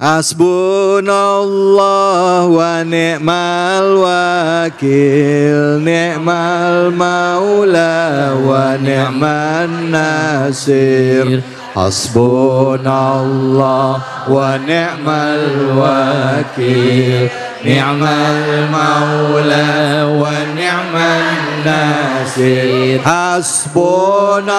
Hasbunallah wa ni'mal wakil, ni'mal maula wa ni'man nasir. Hasbunallah wa ni'mal wakil, ni'mal maula wa ni'man nasir. Hasbunallah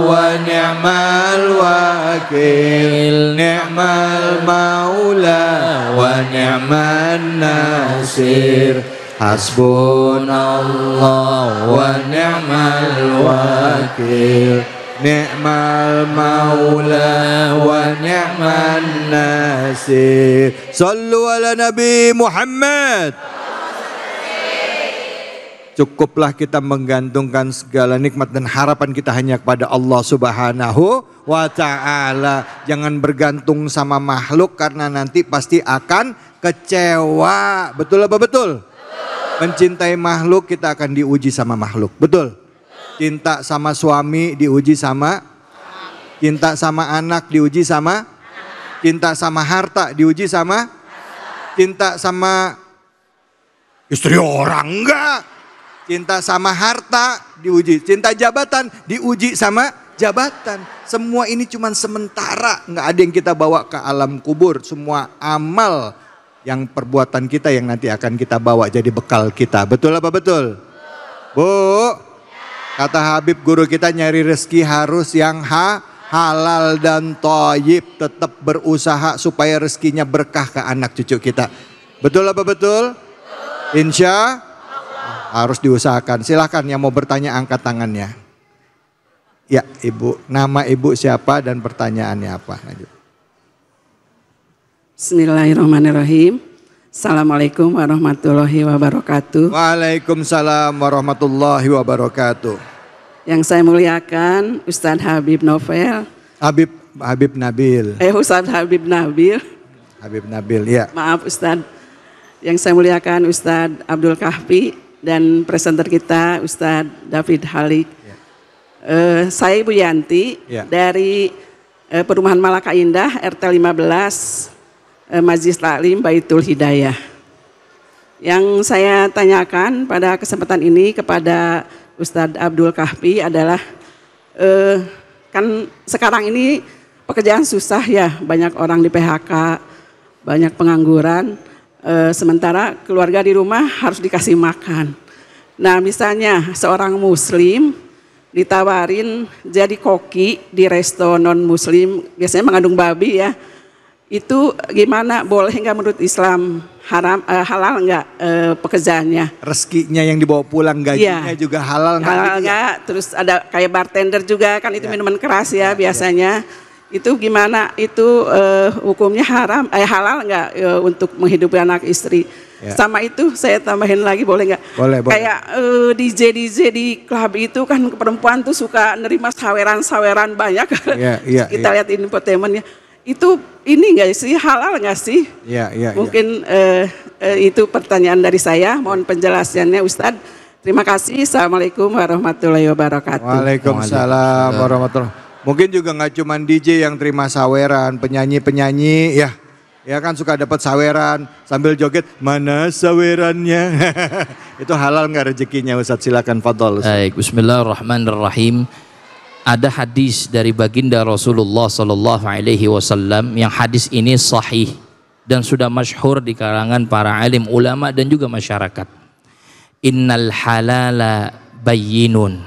wa ni'mal wakil, ni'mal maula wa ni'man nasir. Hasbunallah wa ni'mal wakil, ni'mal maula wa ni'man nasir. Sallu ala Nabi Muhammad. Cukuplah kita menggantungkan segala nikmat dan harapan kita hanya kepada Allah Subhanahu wa ta'ala. Jangan bergantung sama makhluk karena nanti pasti akan kecewa. Betul apa betul? Mencintai makhluk kita akan diuji sama makhluk. Betul? Cinta sama suami diuji sama, cinta sama anak diuji sama, cinta sama harta diuji sama, cinta sama istri orang enggak, cinta sama harta diuji, cinta jabatan diuji sama jabatan. Semua ini cuma sementara, enggak ada yang kita bawa ke alam kubur. Semua amal yang perbuatan kita yang nanti akan kita bawa jadi bekal kita. Betul apa betul? Bu, kata Habib guru kita, nyari rezeki harus yang halal dan thayyib. Tetap berusaha supaya rezekinya berkah ke anak cucu kita. Betul apa betul? Insya harus diusahakan. Silahkan yang mau bertanya angkat tangannya. Ya ibu, nama ibu siapa dan pertanyaannya apa? Lanjut. Bismillahirrahmanirrahim. Assalamualaikum warahmatullahi wabarakatuh. Waalaikumsalam warahmatullahi wabarakatuh. Yang saya muliakan Ustadz Habib Novel. Habib Nabil. Ustadz Habib Nabil. Habib Nabil, ya. Maaf Ustadz. Yang saya muliakan Ustadz Abdul Kahfi dan presenter kita Ustadz David Halik. Ya. Saya Ibu Yanti, ya, dari Perumahan Malaka Indah RT 15. Majlis Taklim Baitul Hidayah. Yang saya tanyakan pada kesempatan ini kepada Ustadz Abdul Kahfi adalah kan sekarang ini pekerjaan susah ya, banyak orang di PHK, banyak pengangguran, sementara keluarga di rumah harus dikasih makan. Nah misalnya seorang muslim ditawarin jadi koki di resto non muslim, biasanya mengandung babi ya. Itu gimana, boleh nggak menurut Islam, halal nggak pekerjaannya? Rezekinya yang dibawa pulang, gajinya juga halal nggak? Halal nggak, terus ada kayak bartender juga kan itu minuman keras ya biasanya. Itu gimana, itu hukumnya halal nggak untuk menghidupi anak istri? Ya. Sama itu saya tambahin lagi, boleh nggak? Boleh. Kayak DJ di klub itu kan perempuan tuh suka nerima saweran banyak. Kita lihat infotainmentnya. Itu ini enggak sih, halal enggak sih? Iya. Mungkin itu pertanyaan dari saya, mohon penjelasannya Ustadz. Terima kasih. Assalamualaikum warahmatullahi wabarakatuh. Waalaikumsalam warahmatullahi wabarakatuh. Mungkin juga nggak cuma DJ yang terima saweran, penyanyi ya kan suka dapat saweran sambil joget, mana sawerannya? Itu halal nggak rezekinya Ustadz? Silakan fadhol. Baik, bismillahirrahmanirrahim. Ada hadis dari baginda Rasulullah Sallallahu Alaihi Wasallam yang hadis ini sahih dan sudah masyhur di kalangan para alim ulama dan juga masyarakat. Innal halala bayyinun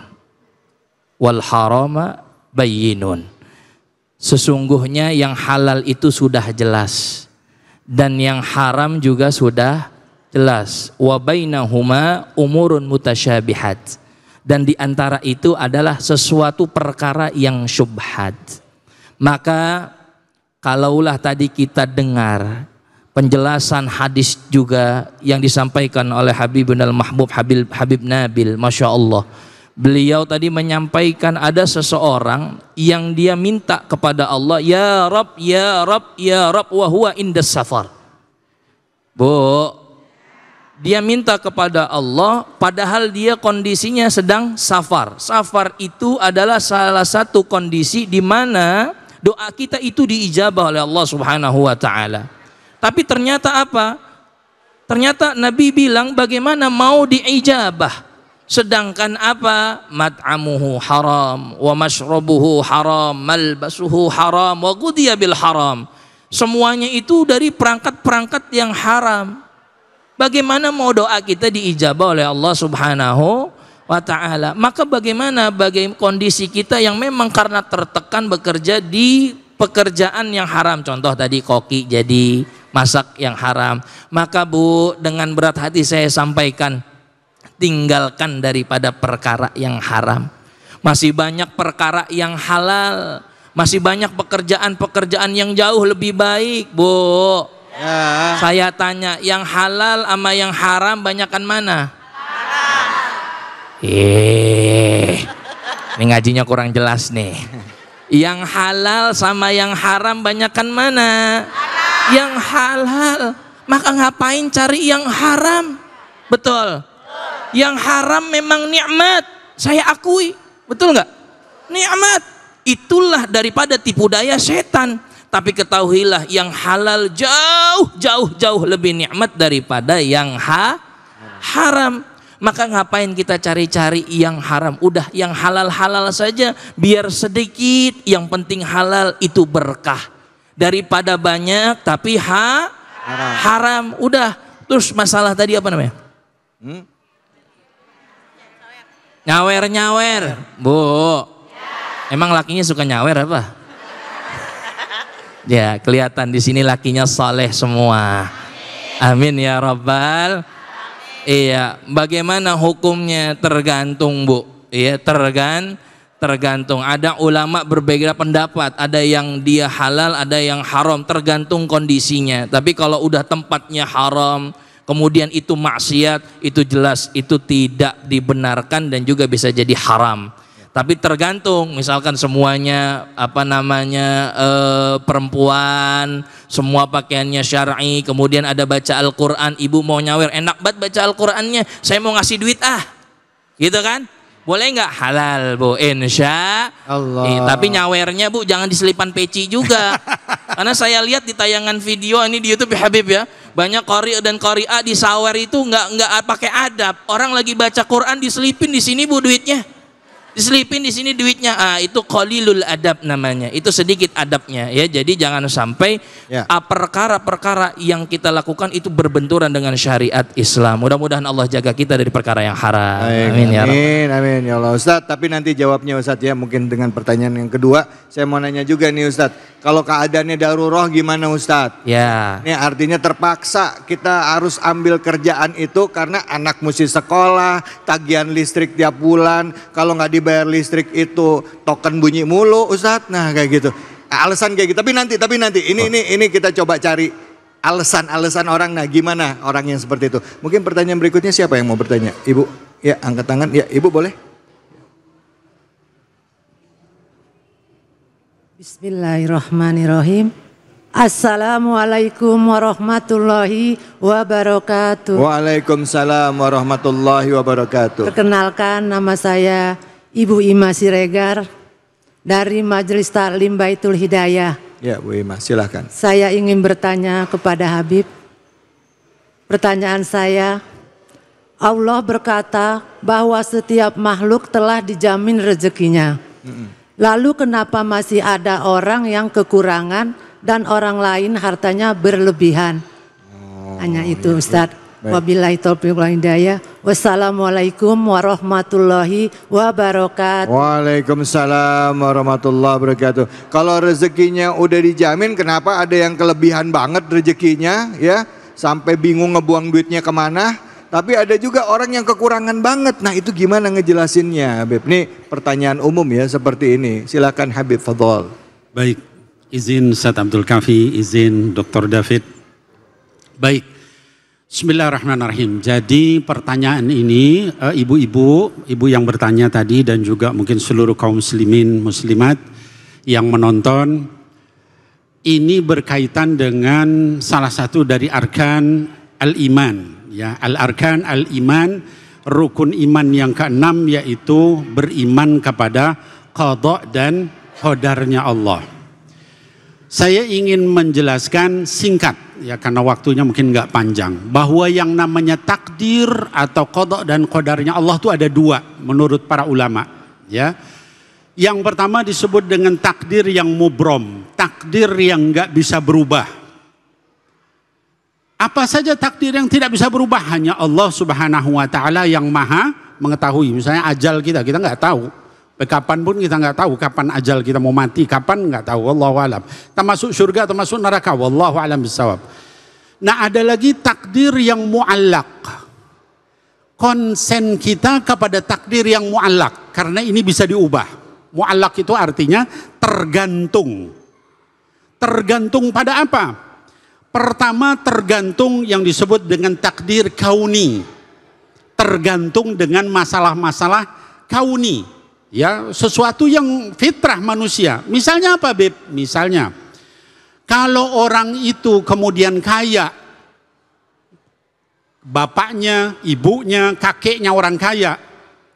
wal harama bayyinun. Sesungguhnya yang halal itu sudah jelas dan yang haram juga sudah jelas. Wa bainahuma umurun mutasyabihat. Dan di antara itu adalah sesuatu perkara yang syubhat. Maka kalaulah tadi kita dengar penjelasan hadis juga yang disampaikan oleh Habibun al-Mahbub Habib Nabil, Masya Allah. Beliau tadi menyampaikan ada seseorang yang dia minta kepada Allah, Ya Rab, Ya Rab, Ya Rab, wa huwa indas safar. Bu, dia minta kepada Allah padahal dia kondisinya sedang safar. Safar itu adalah salah satu kondisi di mana Doa kita itu diijabah oleh Allah Subhanahu wa taala. Tapi ternyata apa? Ternyata Nabi bilang bagaimana mau diijabah? Sedangkan apa? Mat'amuhu haram, wa mashrabuhu haram, malbasuhu haram, wa ghudiya bil haram. Semuanya itu dari perangkat-perangkat yang haram. Bagaimana mau doa kita diijabah oleh Allah Subhanahu wa ta'ala? Maka bagaimana kondisi kita yang memang karena tertekan bekerja di pekerjaan yang haram. Contoh tadi koki jadi masak yang haram. Maka Bu, dengan berat hati saya sampaikan, tinggalkan daripada perkara yang haram. Masih banyak perkara yang halal. Masih banyak pekerjaan-pekerjaan yang jauh lebih baik, Bu. Ya. Saya tanya, yang halal sama yang haram banyakan mana? Haram. Ini ngajinya kurang jelas nih. Yang halal sama yang haram banyakan mana? Haram. Yang halal. Maka ngapain cari yang haram? Betul. Yang haram memang nikmat, saya akui, betul nggak? Nikmat, itulah daripada tipu daya setan. Tapi ketahuilah yang halal jauh lebih nikmat daripada yang haram. Maka ngapain kita cari-cari yang haram? Udah yang halal-halal saja, biar sedikit, yang penting halal itu berkah. Daripada banyak tapi haram. Udah. Terus masalah tadi apa namanya? Nyawer, Bu. Emang lakinya suka nyawer apa? Ya, kelihatan di sini lakinya saleh semua. Amin ya Rabbal. Iya, bagaimana hukumnya tergantung, Bu. Iya, tergantung. Ada ulama berbeda pendapat, ada yang dia halal, ada yang haram, tergantung kondisinya. Tapi kalau udah tempatnya haram, kemudian itu maksiat, itu jelas itu tidak dibenarkan dan juga bisa jadi haram. Tapi tergantung, misalkan semuanya perempuan, semua pakaiannya syar'i, kemudian ada baca Al-Quran, ibu mau nyawer, enak banget baca Al-Qurannya, saya mau ngasih duit gitu kan? Boleh nggak? Halal, Bu, insya Allah. Tapi nyawernya, Bu, jangan diselipan peci juga. Karena saya lihat di tayangan video ini di YouTube ya Habib ya, banyak qari dan qari'ah di sawer itu nggak pakai adab. Orang lagi baca Quran diselipin di sini, Bu, duitnya. Diselipin di sini duitnya. Itu qalilul adab namanya. Itu sedikit adabnya ya. Jadi jangan sampai perkara-perkara yang kita lakukan itu berbenturan dengan syariat Islam. Mudah-mudahan Allah jaga kita dari perkara yang haram. Amin ya Rabbal. Amin ya Allah. Ustaz, tapi nanti jawabnya Ustaz ya, mungkin dengan pertanyaan yang kedua. Saya mau nanya juga nih Ustaz, kalau keadaannya darurat gimana Ustaz? Ya. Ini artinya terpaksa kita harus ambil kerjaan itu karena anak mesti sekolah, tagihan listrik tiap bulan, kalau nggak dibayar listrik itu token bunyi mulu Ustaz. Nah kayak gitu. Alasan kayak gitu. Tapi nanti ini kita coba cari alasan orang. Nah gimana orang yang seperti itu? Mungkin pertanyaan berikutnya siapa yang mau bertanya? Ibu, ya angkat tangan. Ya Ibu boleh. Bismillahirrahmanirrahim. Assalamualaikum warahmatullahi wabarakatuh. Waalaikumsalam warahmatullahi wabarakatuh. Perkenalkan, nama saya Ibu Ima Siregar dari Majelis Taklim Baitul Hidayah. Ya Bu Ima, silakan. Saya ingin bertanya kepada Habib. Pertanyaan saya, Allah berkata bahwa setiap makhluk telah dijamin rezekinya. Lalu kenapa masih ada orang yang kekurangan dan orang lain hartanya berlebihan? Hanya itu Ustadz. Wabillahi taufiq wal hidayah. Wassalamualaikum warahmatullahi wabarakatuh. Waalaikumsalam warahmatullahi wabarakatuh. Kalau rezekinya udah dijamin, kenapa ada yang kelebihan banget rezekinya ya, sampai bingung ngebuang duitnya kemana? Tapi ada juga orang yang kekurangan banget. Nah itu gimana ngejelasinnya Habib? Ini pertanyaan umum ya seperti ini. Silakan Habib, fadhol. Baik, izin Ustaz Abdul Kafi, izin Dr. David. Baik, bismillahirrahmanirrahim. Jadi pertanyaan ini ibu yang bertanya tadi dan juga mungkin seluruh kaum muslimin muslimat yang menonton, ini berkaitan dengan salah satu dari arkan al-iman. Ya, al-arkan al-iman, rukun iman yang keenam, yaitu beriman kepada qada dan qadarnya Allah. Saya ingin menjelaskan singkat ya karena waktunya mungkin nggak panjang, bahwa yang namanya takdir atau qada dan qadarnya Allah itu ada dua menurut para ulama ya. Yang pertama disebut dengan takdir yang mubrom, takdir yang nggak bisa berubah. Apa saja takdir yang tidak bisa berubah? Hanya Allah Subhanahu wa taala yang Maha mengetahui. Misalnya ajal kita nggak tahu. Kapan pun kita nggak tahu kapan ajal kita mau mati, kapan nggak tahu. Wallahu alam. Kita masuk surga atau masuk neraka, wallahu alam bisawab. Nah, ada lagi takdir yang muallak. Konsen kita kepada takdir yang muallak karena ini bisa diubah. Muallak itu artinya tergantung. Tergantung pada apa? Pertama, tergantung yang disebut dengan takdir kauni. Tergantung dengan masalah-masalah kauni. Ya, sesuatu yang fitrah manusia. Misalnya apa, Beb? Misalnya, kalau orang itu kemudian kaya, bapaknya, ibunya, kakeknya orang kaya,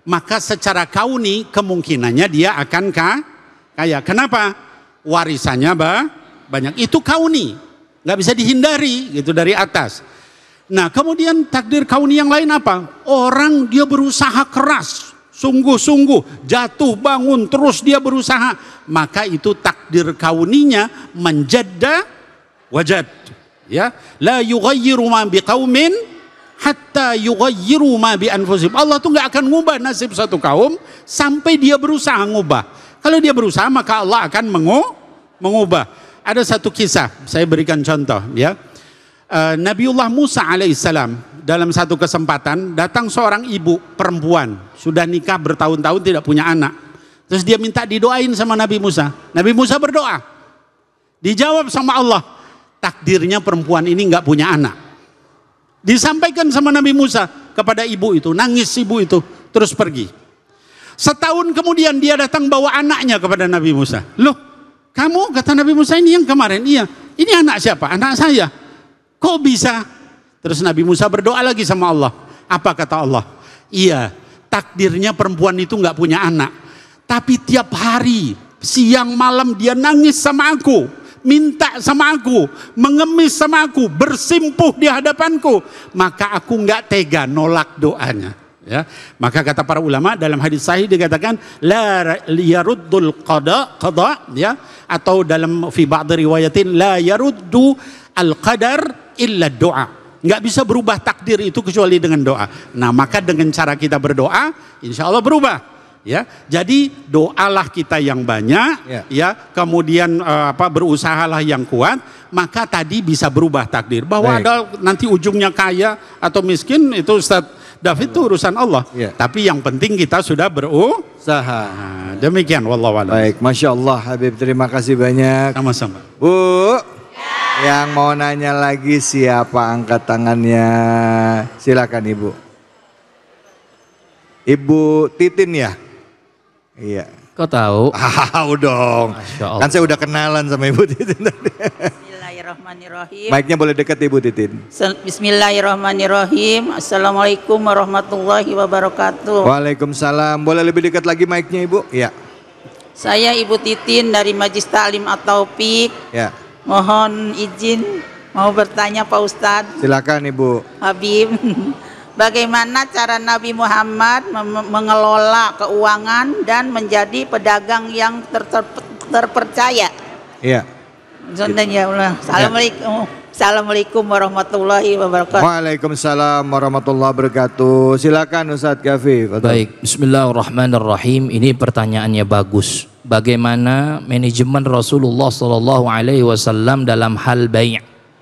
maka secara kauni kemungkinannya dia akan kaya. Kenapa? Warisannya banyak. Itu kauni, nggak bisa dihindari gitu dari atas. Nah, kemudian takdir kauni yang lain apa? Orang dia berusaha keras. Sungguh-sungguh jatuh bangun terus dia berusaha, maka itu takdir kauninya menjadda wajad ya, la yughayyiru ma biqaumin hatta yughayyiru ma bi anfusihim. Allah tuh nggak akan ngubah nasib satu kaum sampai dia berusaha ngubah. Kalau dia berusaha maka Allah akan mengubah. Ada satu kisah saya berikan contoh ya. Nabiullah Musa alaihissalam dalam satu kesempatan datang seorang ibu perempuan sudah nikah bertahun-tahun tidak punya anak, terus dia minta didoain sama Nabi Musa. Nabi Musa berdoa, dijawab sama Allah, takdirnya perempuan ini nggak punya anak. Disampaikan sama Nabi Musa kepada ibu itu, nangis ibu itu terus pergi. Setahun kemudian dia datang bawa anaknya kepada Nabi Musa. Loh, kamu, kata Nabi Musa, ini yang kemarin? Iya. Ini anak siapa? Anak saya. Kok bisa? Terus Nabi Musa berdoa lagi sama Allah. Apa kata Allah? Iya, takdirnya perempuan itu nggak punya anak. Tapi tiap hari, siang malam dia nangis sama aku. Minta sama aku, mengemis sama aku, bersimpuh di hadapanku. Maka aku nggak tega nolak doanya. Ya, maka kata para ulama dalam hadis sahih dikatakan la yaruddul qada ya, atau dalam fi ba'd riwayatin la yaruddu al qadar illa doa. Nggak bisa berubah takdir itu kecuali dengan doa. Nah, maka dengan cara kita berdoa, insya Allah berubah. Ya, jadi doalah kita yang banyak, ya, kemudian berusahalah yang kuat, maka tadi bisa berubah takdir. Bahwa ada nanti ujungnya kaya atau miskin itu Ustaz David itu urusan Allah. Tapi yang penting kita sudah berusaha. Nah, demikian, wallahu a'lam. Baik, Masya Allah Habib, terima kasih banyak. Sama-sama. Bu, yang mau nanya lagi siapa, angkat tangannya? Silakan Ibu. Ibu Titin ya? Iya. Kau tahu? Tahu dong. Kan saya udah kenalan sama Ibu Titin tadi. Bismillahirrahmanirrahim. Mic-nya boleh dekat Ibu Titin. Bismillahirrahmanirrahim. Assalamualaikum warahmatullahi wabarakatuh. Waalaikumsalam. Boleh lebih dekat lagi mic-nya Ibu? Iya. Saya Ibu Titin dari Majelis Ta'lim At-Taufik. Ya. Mohon izin mau bertanya Pak Ustadz. Silakan Ibu. Habib, bagaimana cara Nabi Muhammad mengelola keuangan dan menjadi pedagang yang terpercaya? Iya. Ya Allah. Assalamualaikum warahmatullahi wabarakatuh. Waalaikumsalam warahmatullahi wabarakatuh. Silakan Ustadz Gafif. Baik, bismillahirrahmanirrahim. Ini pertanyaannya bagus. Bagaimana manajemen Rasulullah SAW dalam hal bai'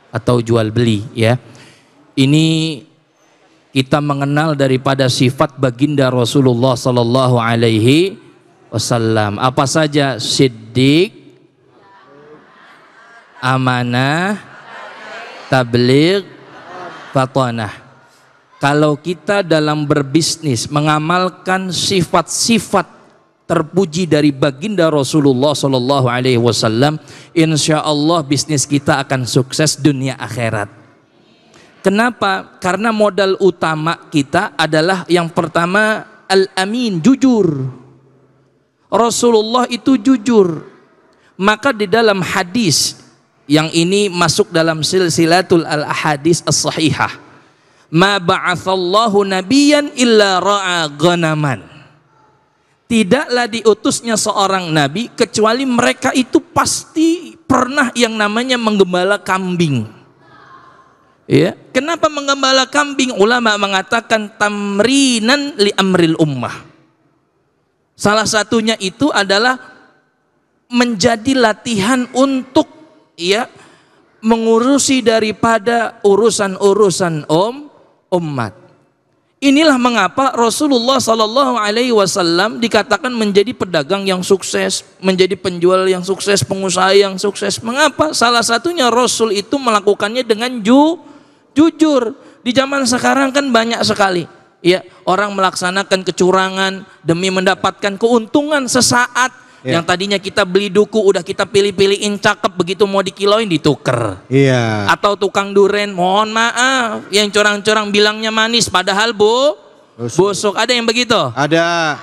atau jual beli, ya? Ini kita mengenal daripada sifat baginda Rasulullah SAW. Apa saja? Siddiq, amanah, tabligh, fatanah. Kalau kita dalam berbisnis mengamalkan sifat-sifat terpuji dari baginda Rasulullah SAW, insya Allah bisnis kita akan sukses dunia akhirat. Kenapa? Karena modal utama kita adalah yang pertama al-amin, jujur. Rasulullah itu jujur. Maka di dalam hadis yang ini masuk dalam silsilatul al-ahadis as-sahihah. Ma ba'atsallahu nabiyyan illa ra'a ghanaman. Tidaklah diutusnya seorang nabi kecuali mereka itu pasti pernah yang namanya menggembala kambing. Ya, kenapa menggembala kambing? Ulama mengatakan tamrinan li amril ummah. Salah satunya itu adalah menjadi latihan untuk ya mengurusi daripada urusan-urusan umat. Inilah mengapa Rasulullah Sallallahu Alaihi Wasallam dikatakan menjadi pedagang yang sukses, menjadi penjual yang sukses, pengusaha yang sukses. Mengapa? Salah satunya Rasul itu melakukannya dengan jujur. Di zaman sekarang kan banyak sekali ya orang melaksanakan kecurangan demi mendapatkan keuntungan sesaat. Yang tadinya kita beli duku udah kita pilih-pilihin cakep, begitu mau dikiloin dituker. Iya. Atau tukang duren, mohon maaf, yang curang-curang bilangnya manis padahal busuk. Ada yang begitu? Ada.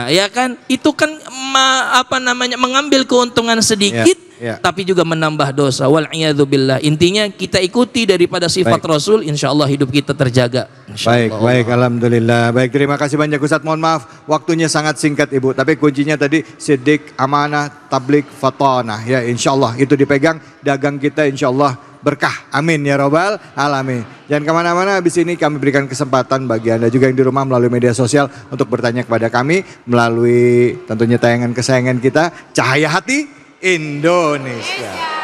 Ya kan? Itu kan mengambil keuntungan sedikit tapi juga menambah dosa. Wal'iyadzubillah. Intinya kita ikuti daripada sifat Rasul, insyaallah hidup kita terjaga. Baik, alhamdulillah. Baik, terima kasih banyak Ustaz. Mohon maaf, waktunya sangat singkat Ibu. Tapi kuncinya tadi sidik, amanah, tablik, fatanah. Ya, insyaallah itu dipegang dagang kita, insyaallah berkah. Amin ya robbal alamin. Jangan kemana-mana, habis ini kami berikan kesempatan bagi Anda juga yang di rumah melalui media sosial untuk bertanya kepada kami melalui tentunya tayangan kesayangan kita, Cahaya Hati Indonesia.